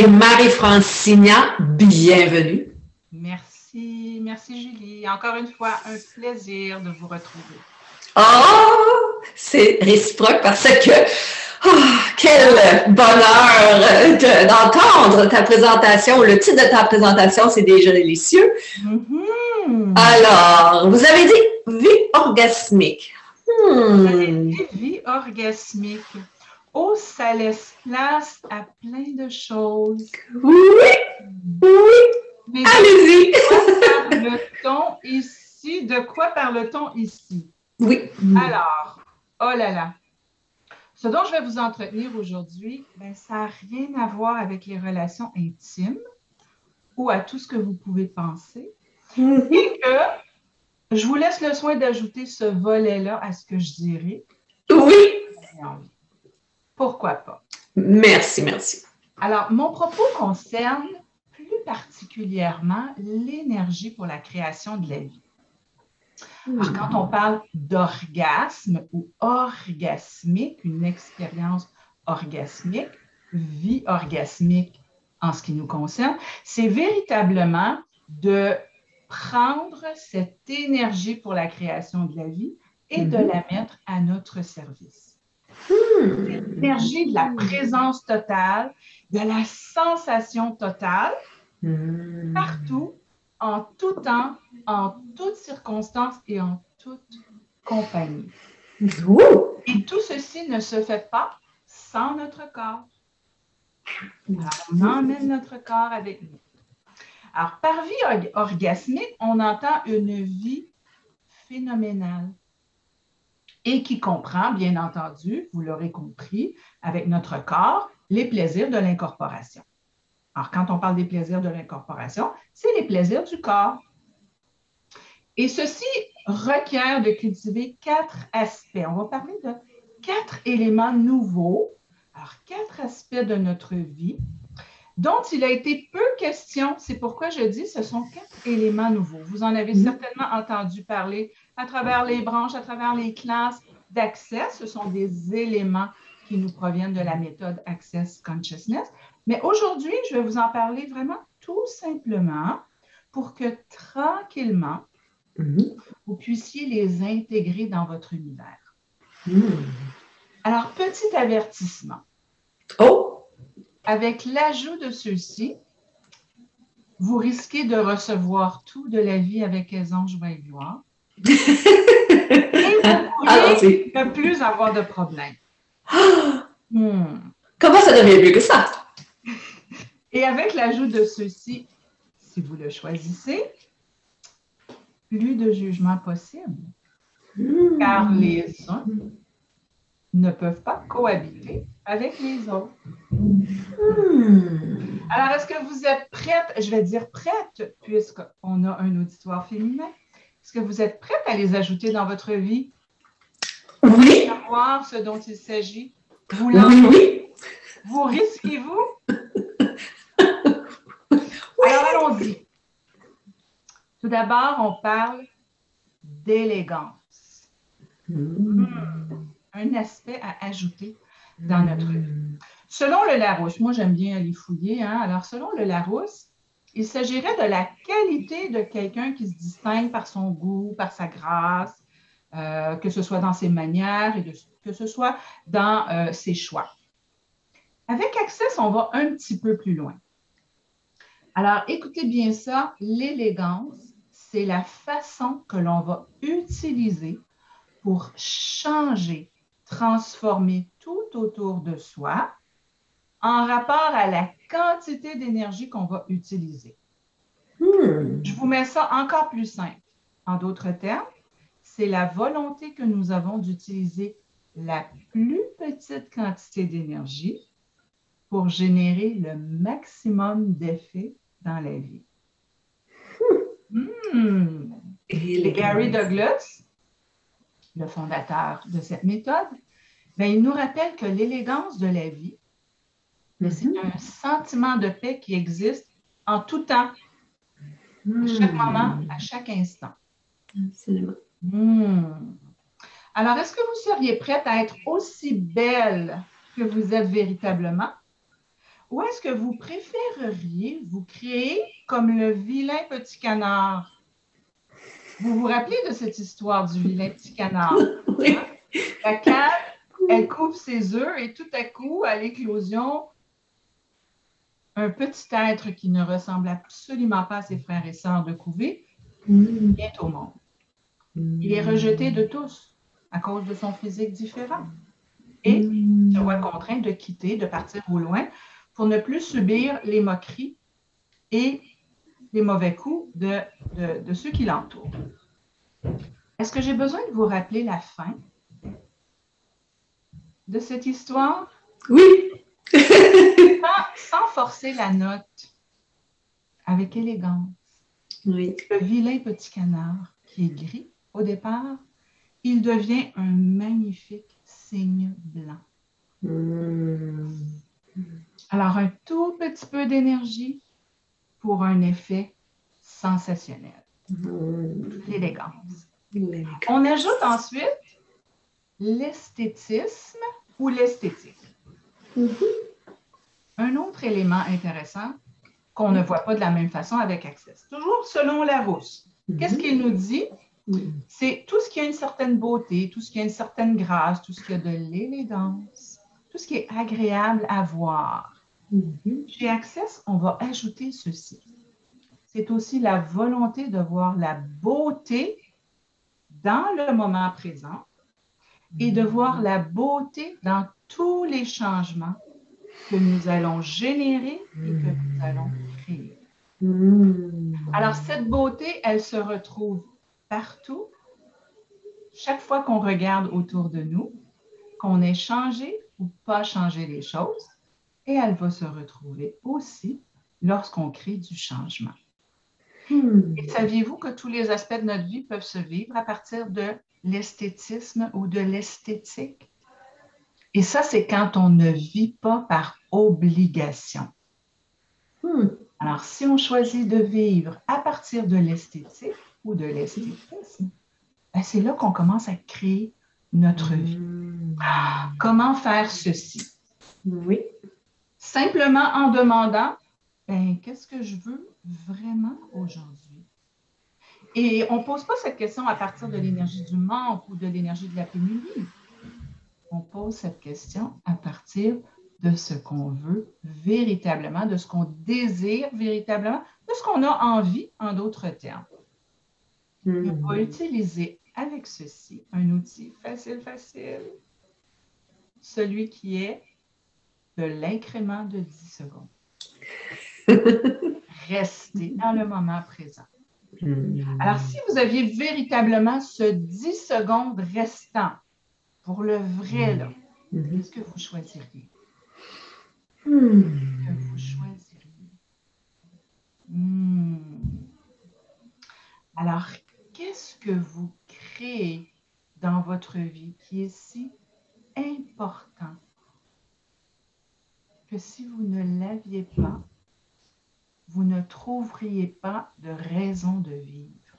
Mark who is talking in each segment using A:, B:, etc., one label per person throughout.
A: et Marie-Francina, bienvenue.
B: Merci, merci Julie. Encore une fois, un plaisir de vous retrouver.
A: Oh, c'est réciproque parce que quel bonheur d'entendre ta présentation. Le titre de ta présentation, c'est déjà délicieux. Alors, vous avez dit vie orgasmique.
B: Vous avez dit vie orgasmique. Oh, ça laisse place à plein de choses.
A: Oui, oui. Allez-y.
B: De quoi parle-t-on ici?
A: Oui.
B: Alors, oh là là. Ce dont je vais vous entretenir aujourd'hui, ça n'a rien à voir avec les relations intimes ou à tout ce que vous pouvez penser. Et que je vous laisse le soin d'ajouter ce volet-là à ce que je dirais.
A: Oui.
B: Pourquoi pas?
A: Merci, merci.
B: Alors, mon propos concerne plus particulièrement l'énergie pour la création de la vie. Alors, quand on parle d'orgasme ou orgasmique, une expérience orgasmique, vie orgasmique en ce qui nous concerne, c'est véritablement de prendre cette énergie pour la création de la vie et de la mettre à notre service. L'énergie de la présence totale, de la sensation totale, partout, en tout temps, en toutes circonstances et en toute compagnie. Et tout ceci ne se fait pas sans notre corps. Alors, on emmène notre corps avec nous. Alors, par vie orgasmique, on entend une vie phénoménale et qui comprend, bien entendu, vous l'aurez compris, avec notre corps, les plaisirs de l'incorporation. Alors, quand on parle des plaisirs de l'incorporation, c'est les plaisirs du corps. Et ceci requiert de cultiver 4 aspects. On va parler de 4 éléments nouveaux, alors 4 aspects de notre vie dont il a été peu question. C'est pourquoi je dis ce sont 4 éléments nouveaux. Vous en avez certainement entendu parler à travers les branches, à travers les classes d'Access. Ce sont des éléments qui nous proviennent de la méthode Access Consciousness. Mais aujourd'hui, je vais vous en parler vraiment tout simplement pour que tranquillement, vous puissiez les intégrer dans votre univers. Alors, petit avertissement. Avec l'ajout de ceux-ci, vous risquez de recevoir tout de la vie avec aisance, joie et gloire. Et vous pourriez ne plus avoir de problème.
A: Comment ça devient mieux que ça?
B: Et avec l'ajout de ceux-ci, si vous le choisissez, plus de jugement possible. Car les uns ne peuvent pas cohabiter avec les autres. Alors, est-ce que vous êtes prête? Je vais dire prête, puisqu'on a un auditoire féminin. Est-ce que vous êtes prête à les ajouter dans votre vie?
A: Oui.
B: Savoir ce dont il s'agit?
A: Oui.
B: Vous risquez-vous? Alors, allons-y. Tout d'abord, on parle d'élégance. Un aspect à ajouter dans notre vie. Selon le Larousse, moi j'aime bien aller fouiller, alors selon le Larousse, il s'agirait de la qualité de quelqu'un qui se distingue par son goût, par sa grâce, que ce soit dans ses manières et que ce soit dans ses choix. Avec Access, on va un petit peu plus loin. Alors, écoutez bien ça, l'élégance, c'est la façon que l'on va utiliser pour changer, transformer tout autour de soi en rapport à la quantité d'énergie qu'on va utiliser. Je vous mets ça encore plus simple. En d'autres termes, c'est la volonté que nous avons d'utiliser la plus petite quantité d'énergie pour générer le maximum d'effets dans la vie. Et Gary Douglas, le fondateur de cette méthode, il nous rappelle que l'élégance de la vie, c'est un sentiment de paix qui existe en tout temps, à chaque moment, à chaque instant.
A: Absolument.
B: Alors, est-ce que vous seriez prête à être aussi belle que vous êtes véritablement? où est-ce que vous préféreriez vous créer comme le vilain petit canard? Vous vous rappelez de cette histoire du vilain petit canard?
A: Oui.
B: Hein? La canne, elle couvre ses œufs et tout à coup, à l'éclosion, un petit être qui ne ressemble absolument pas à ses frères et sœurs de couvée vient au monde. Il est rejeté de tous à cause de son physique différent et se voit contraint de quitter, de partir au loin pour ne plus subir les moqueries et les mauvais coups de ceux qui l'entourent. Est-ce que j'ai besoin de vous rappeler la fin de cette histoire?
A: Oui.
B: Sans forcer la note, avec élégance.
A: Oui.
B: Le vilain petit canard qui est gris au départ, il devient un magnifique cygne blanc. Alors, un tout petit peu d'énergie pour un effet sensationnel. L'élégance. On ajoute ensuite l'esthétisme ou l'esthétique. Un autre élément intéressant qu'on ne voit pas de la même façon avec Access. Toujours selon Larousse. Qu'est-ce qu'il nous dit? C'est tout ce qui a une certaine beauté, tout ce qui a une certaine grâce, tout ce qui a de l'élégance, tout ce qui est agréable à voir. Chez Access, on va ajouter ceci. C'est aussi la volonté de voir la beauté dans le moment présent et de voir la beauté dans tous les changements que nous allons générer et que nous allons créer. Alors, cette beauté, elle se retrouve partout, chaque fois qu'on regarde autour de nous, qu'on ait changé ou pas changé les choses, et elle va se retrouver aussi lorsqu'on crée du changement. Et saviez-vous que tous les aspects de notre vie peuvent se vivre à partir de l'esthétisme ou de l'esthétique? Et ça, c'est quand on ne vit pas par obligation. Alors, si on choisit de vivre à partir de l'esthétique ou de l'esthétisme, ben c'est là qu'on commence à créer notre vie. Comment faire ceci?
A: Oui.
B: Simplement en demandant, ben, qu'est-ce que je veux vraiment aujourd'hui? Et on ne pose pas cette question à partir de l'énergie du manque ou de l'énergie de la pénurie. On pose cette question à partir de ce qu'on veut véritablement, de ce qu'on désire véritablement, de ce qu'on a envie, en d'autres termes. Et on va utiliser avec ceci un outil facile, celui qui est de l'incrément de 10 secondes. Restez dans le moment présent. Alors, si vous aviez véritablement ce 10 secondes restant pour le vrai, là, qu'est-ce que vous choisiriez? Que vous choisiriez? Alors, qu'est-ce que vous créez dans votre vie qui est si important que si vous ne l'aviez pas, vous ne trouveriez pas de raison de vivre?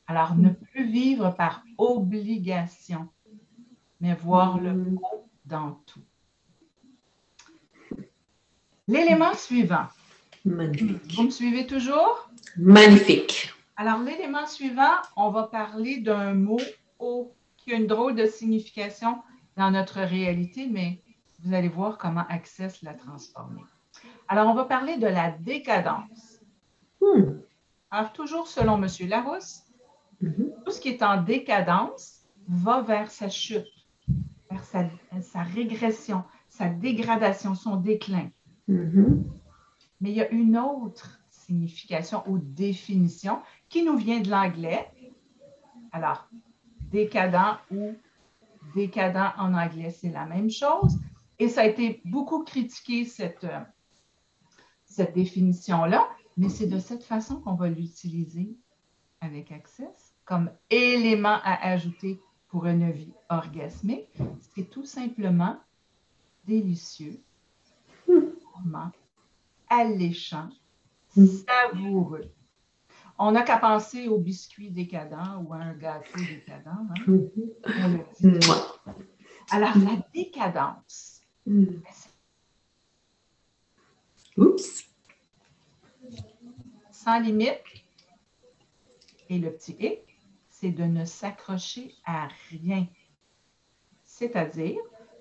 B: Alors, ne plus vivre par obligation, mais voir le beau dans tout. L'élément suivant.
A: Magnifique.
B: Vous me suivez toujours?
A: Magnifique.
B: Alors, l'élément suivant, on va parler d'un mot qui a une drôle de signification dans notre réalité, mais vous allez voir comment Access l'a transformé. Alors, on va parler de la décadence. Alors, toujours selon M. Larousse, tout ce qui est en décadence va vers sa chute, vers sa régression, sa dégradation, son déclin. Mais il y a une autre signification ou définition qui nous vient de l'anglais. Alors, décadent ou décadent en anglais, c'est la même chose. Et ça a été beaucoup critiqué, cette définition-là, mais c'est de cette façon qu'on va l'utiliser avec Access comme élément à ajouter pour une vie orgasmique. C'est tout simplement délicieux, gourmand, alléchant, savoureux. On n'a qu'à penser au biscuit décadent ou à un gâteau décadent. Hein? On le dit. Alors, la décadence.
A: Oups.
B: Sans limite. Et le petit « et », c'est de ne s'accrocher à rien. C'est-à-dire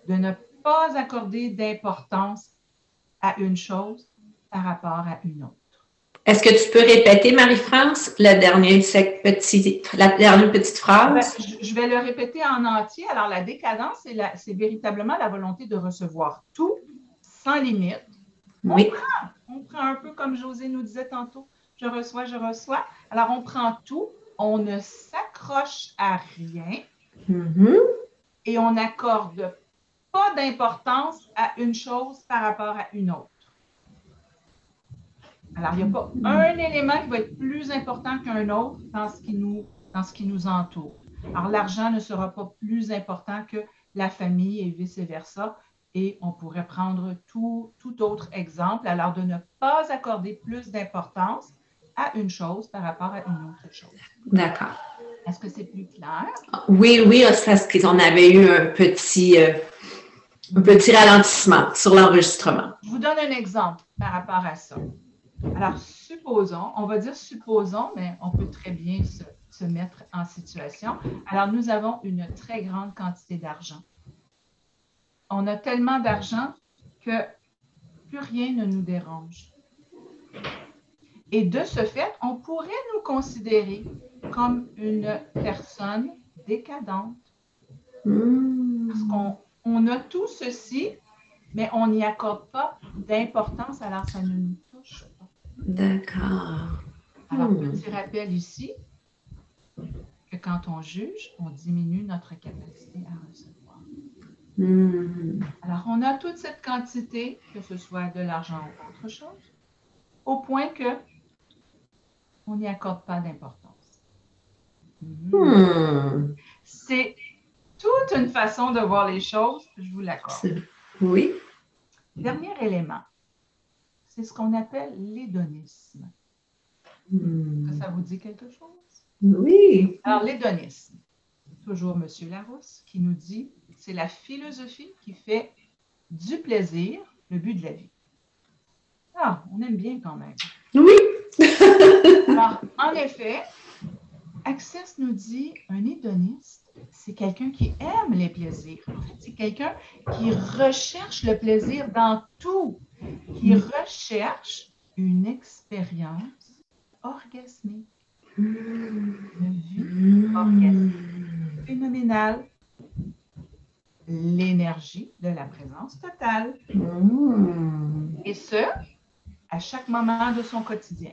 B: de ne pas accorder d'importance à une chose par rapport à une autre.
A: Est-ce que tu peux répéter, Marie-France, la dernière petite phrase?
B: Je vais le répéter en entier. Alors, la décadence, c'est véritablement la volonté de recevoir tout sans limite.
A: Oui.
B: On prend un peu comme José nous disait tantôt, je reçois, je reçois. Alors, on prend tout, on ne s'accroche à rien et on n'accorde pas d'importance à une chose par rapport à une autre. Alors, il n'y a pas un élément qui va être plus important qu'un autre dans ce qui nous entoure. Alors, l'argent ne sera pas plus important que la famille et vice-versa. Et on pourrait prendre tout autre exemple. Alors, de ne pas accorder plus d'importance à une chose par rapport à une autre chose.
A: D'accord.
B: Est-ce que c'est plus clair?
A: Oui, c'est parce qu'on avait eu un petit ralentissement sur l'enregistrement.
B: Je vous donne un exemple par rapport à ça. Alors, supposons, mais on peut très bien se mettre en situation. Alors, nous avons une très grande quantité d'argent. On a tellement d'argent que plus rien ne nous dérange. Et de ce fait, on pourrait nous considérer comme une personne décadente. Parce qu'on a tout ceci, mais on n'y accorde pas d'importance, alors ça ne nous touche pas.
A: D'accord.
B: Alors, petit rappel ici, que quand on juge, on diminue notre capacité à recevoir. Alors, on a toute cette quantité, que ce soit de l'argent ou autre chose, au point que on n'y accorde pas d'importance. C'est toute une façon de voir les choses, je vous l'accorde.
A: Oui.
B: Dernier élément, c'est ce qu'on appelle l'hédonisme. Ça vous dit quelque chose?
A: Oui.
B: Alors, l'hédonisme, toujours M. Larousse, qui nous dit c'est la philosophie qui fait du plaisir le but de la vie. Ah, on aime bien quand même.
A: Oui.
B: Alors, en effet, Access nous dit un hédoniste, c'est quelqu'un qui aime les plaisirs. En fait, c'est quelqu'un qui recherche le plaisir dans tout, qui recherche une expérience orgasmique. Une vie orgasmique phénoménale. L'énergie de la présence totale. Et ce, à chaque moment de son quotidien.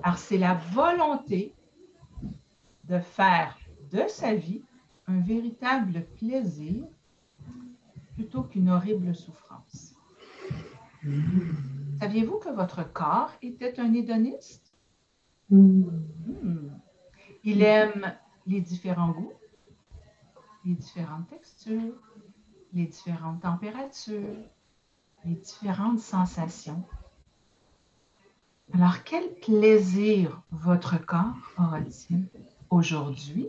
B: Alors, c'est la volonté de faire de sa vie un véritable plaisir plutôt qu'une horrible souffrance. Saviez-vous que votre corps était un hédoniste? Il aime les différents goûts, les différentes textures, les différentes températures, les différentes sensations. Alors, quel plaisir votre corps aura-t-il aujourd'hui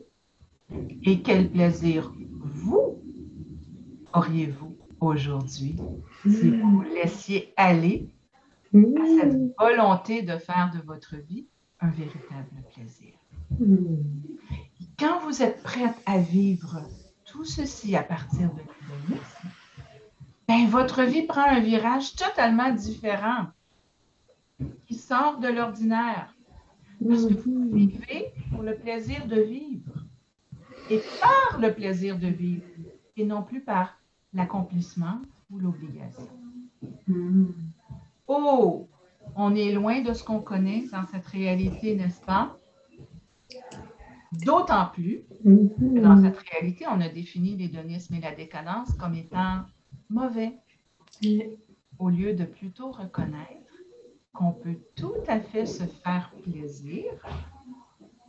B: et quel plaisir vous auriez-vous aujourd'hui si vous vous laissiez aller à cette volonté de faire de votre vie un véritable plaisir? Quand vous êtes prête à vivre tout ceci à partir de l'hédonisme, ben, votre vie prend un virage totalement différent qui sort de l'ordinaire. Parce que vous vivez pour le plaisir de vivre et par le plaisir de vivre et non plus par l'accomplissement ou l'obligation. Oh, on est loin de ce qu'on connaît dans cette réalité, n'est-ce pas? D'autant plus que dans cette réalité, on a défini l'hédonisme et la décadence comme étant mauvais, au lieu de plutôt reconnaître qu'on peut tout à fait se faire plaisir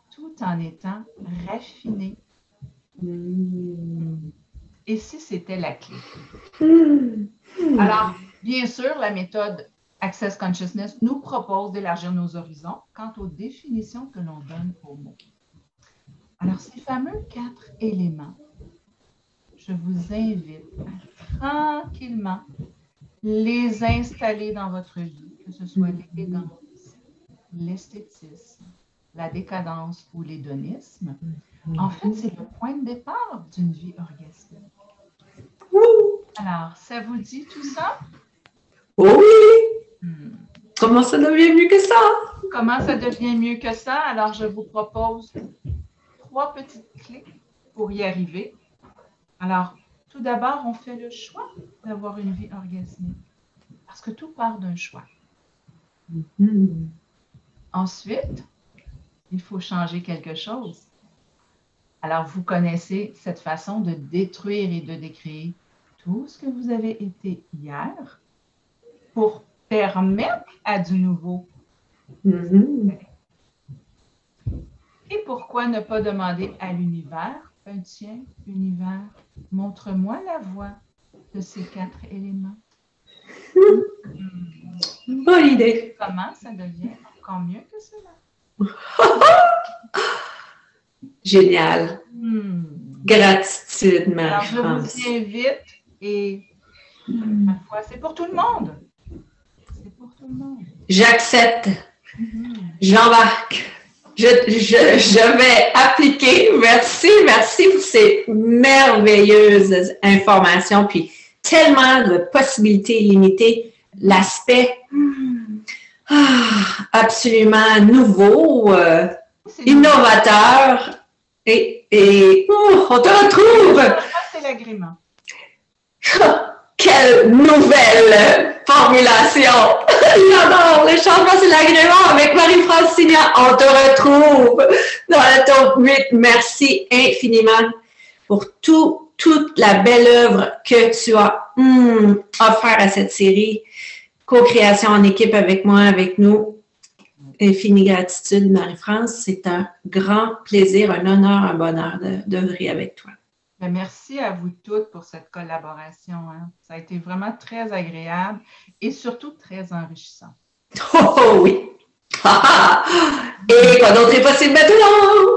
B: tout en étant raffiné. Et si c'était la clé? Alors, bien sûr, la méthode Access Consciousness nous propose d'élargir nos horizons quant aux définitions que l'on donne aux mots. Alors, ces fameux 4 éléments, je vous invite à tranquillement les installer dans votre vie, que ce soit l'élégance, l'esthétisme, la décadence ou l'hédonisme. En fait, c'est le point de départ d'une vie orgasmique. Alors, ça vous dit tout ça?
A: Oui! Comment ça devient mieux que ça?
B: Comment ça devient mieux que ça? Alors, je vous propose 3 petites clés pour y arriver. Alors, tout d'abord, on fait le choix d'avoir une vie orgasmique. Parce que tout part d'un choix. Ensuite, il faut changer quelque chose. Alors, vous connaissez cette façon de détruire et de décréer tout ce que vous avez été hier pour permettre à du nouveau. Et pourquoi ne pas demander à l'univers, tiens, univers, montre-moi la voie de ces 4 éléments.
A: Bonne idée.
B: Comment ça devient encore mieux que cela?
A: Génial. Gratitude, Marie-France.
B: Alors, je vous invite et ma foi, c'est pour tout le monde. C'est pour tout le monde.
A: J'accepte. J'embarque. Je vais appliquer. Merci pour ces merveilleuses informations, puis tellement de possibilités illimitées. L'aspect absolument nouveau, innovateur, et on te retrouve!
B: C'est l'agrément.
A: Quelle nouvelle formulation! J'adore! Le changement, c'est l'agrément avec Marie-France Signan. On te retrouve dans le top 8. Merci infiniment pour toute la belle œuvre que tu as offert à cette série. Co-création en équipe avec moi, avec nous. Infinie gratitude, Marie-France. C'est un grand plaisir, un honneur, un bonheur d'œuvrer avec toi.
B: Bien, merci à vous toutes pour cette collaboration. Hein. Ça a été vraiment très agréable et surtout très enrichissant.
A: Oh oui! Et quoi d'autre est possible maintenant?